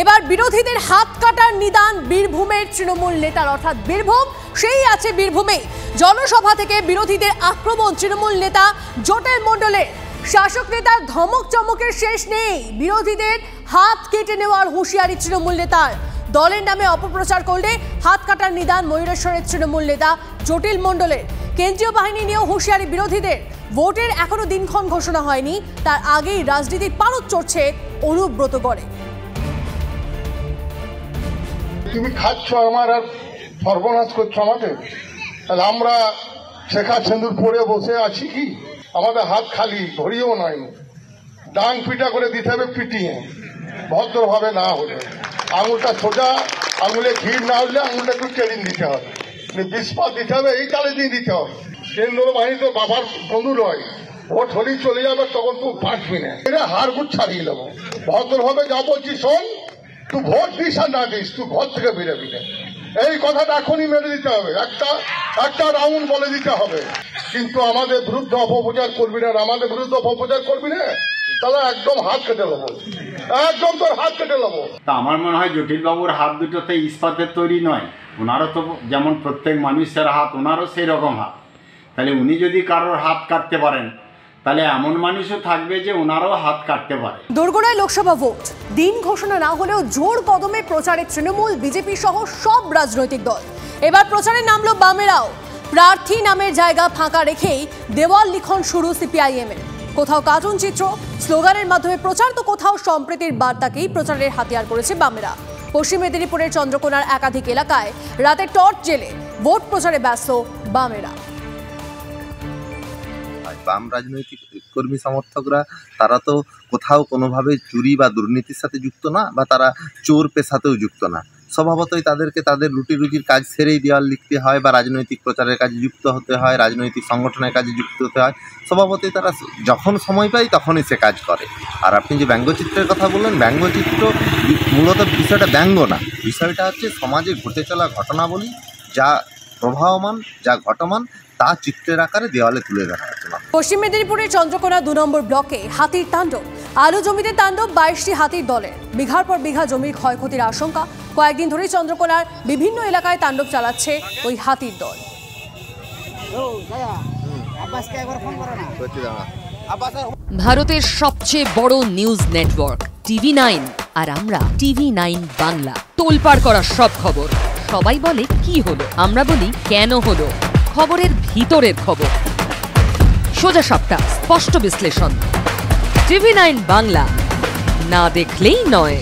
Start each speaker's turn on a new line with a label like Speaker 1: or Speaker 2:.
Speaker 1: এবার বিরোধীদের হাত কাটার নিদান বীরভূমের তৃণমূল নেতার, অর্থাৎ বীরভূম সেই আছে বীরভূমে। জনসভা থেকে বিরোধীদের আক্রমণ তৃণমূল নেতা জটিল মণ্ডলের। শাসক নেতার ধমক চমকের শেষ নেই, বিরোধীদের হাত কেটে নেওয়ার হুঁশিয়ারি তৃণমূল নেতার। দলের নামে অপপ্রচার করলে হাত কাটার নিদান ময়ূরেশ্বরের তৃণমূল নেতা জটিল মণ্ডলের। কেন্দ্রীয় বাহিনী নিয়েও হুঁশিয়ারি বিরোধীদের। ভোটের এখনো দিনক্ষণ ঘোষণা হয়নি, তার আগেই রাজনীতির পারদ চড়ছে অনুব্রত গড়ে।
Speaker 2: তুমি খাচ্ছ আমার আর সর্বনাশ করছো আমাদের, তাহলে আমরা শেখা সিঁদুর পরে বসে আছি কি? আমাদের হাত খালি, ঘড়িও নাই। ডাং পিটা করে দিতে হবে, পিটিয়ে ভদ্রভাবে না হলে। আঙুলটা সোজা, আঙুলে ঘির না হলে আঙুলটা একটু টেরিন দিতে হবে, বিষপাত দিতে হবে, এই তালে দিয়ে দিতে হবে। কেন্দ্র বাহিনী তো বাবার বন্ধু নয়, ভোট হলেই চলে যাবে, তখন তুই বাঁচবি না। এটা হার গুট ছাড়িয়ে নেবো। ভদ্রভাবে যা বলছি শোন, তুই ভোট দিস আর না দিস, তুই ঘর থেকে বেরোবি না। এই কথাটা এখনই মেরে দিতে হবে, একটা রাউন্ড বলে দিতে হবে। কিন্তু আমাদের বিরুদ্ধে অপপ্রচার করবি না, আমাদের বিরুদ্ধে অপপ্রচার করবি না, তাহলে একদম হাত কেটে নেবো, একদম তোর হাত কেটে নেবো।
Speaker 3: তা আমার মনে হয় জটিল বাবুর হাত দুটোতে ইস্পাতের তৈরি নয়। ওনারও তো যেমন প্রত্যেক মানুষের হাত, ওনারও সেই রকম হাত। তাহলে উনি যদি কারোর হাত কাটতে পারেন, তাহলে এমন মানুষও থাকবে যে ওনারও হাত কাটতে পারে।
Speaker 1: দোরগোড়ায় লোকসভা ভোট, দিন ঘোষণা না হলেও জোর কদমে প্রচারে তৃণমূল, বিজেপি সহ সব রাজনৈতিক দল। এবার প্রচারে নামলো বামেরাও। প্রার্থী নামের জায়গা ফাঁকা রেখেই দেওয়াল লিখন শুরু সিপিআইএম এর। কোথাও কার্টুন চিত্র, স্লোগানের মাধ্যমে প্রচার, তো কোথাও সম্প্রীতির বার্তাকেই প্রচারের হাতিয়ার করেছে বামেরা। পশ্চিম মেদিনীপুরের চন্দ্রকোনার একাধিক এলাকায় রাতে টর্চ জেলে ভোট প্রচারে ব্যস্ত বামেরা।
Speaker 4: বাম রাজনৈতিক কর্মী সমর্থকরা তারা তো কোথাও কোনোভাবে চুরি বা দুর্নীতির সাথে যুক্ত না, বা তারা চোর পেশাতেও যুক্ত না। স্বভাবতই তাদেরকে তাদের রুজির কাজ ছেড়েই দেওয়াল লিখতে হয়, বা রাজনৈতিক প্রচারের কাজে যুক্ত হতে হয়, রাজনৈতিক সংগঠনের কাজে যুক্ত হতে হয়। স্বভাবতই তারা যখন সময় পায় তখনই সে কাজ করে। আর আপনি যে ব্যঙ্গচিত্রের কথা বললেন, ব্যঙ্গচিত্র মূলত বিষয়টা ব্যঙ্গ না, বিষয়টা হচ্ছে সমাজে ঘটে চলা ঘটনাবলী, যা প্রবাহমান, যা ঘটমান, তা চিত্রের আকারে দেওয়ালে তুলে ধরা হচ্ছে।
Speaker 1: পশ্চিম মেদিনীপুরের চন্দ্রকোনা 2 নম্বর ব্লকে হাতির তাণ্ডব। আলু জমিতে তাণ্ডব 22টি হাতির দলের। বিঘার পর বিঘা জমির ক্ষয়ক্ষতির আশঙ্কা। কয়েকদিন ধরেই চন্দ্রকোনার বিভিন্ন এলাকায় তাণ্ডব চালাচ্ছে ওই হাতির দল।
Speaker 5: ভারতের সবচেয়ে বড় নিউজ নেটওয়ার্ক TV9, আর আমরা TV9 বাংলা। তোলপাড় করা সব খবর, সবাই বলে কি হলো, আমরা বলি কেন হলো। খবরের ভিতরের খবর, সোজা সাপটা, স্পষ্ট বিশ্লেষণ। TV9 বাংলা, না দেখলেই নয়।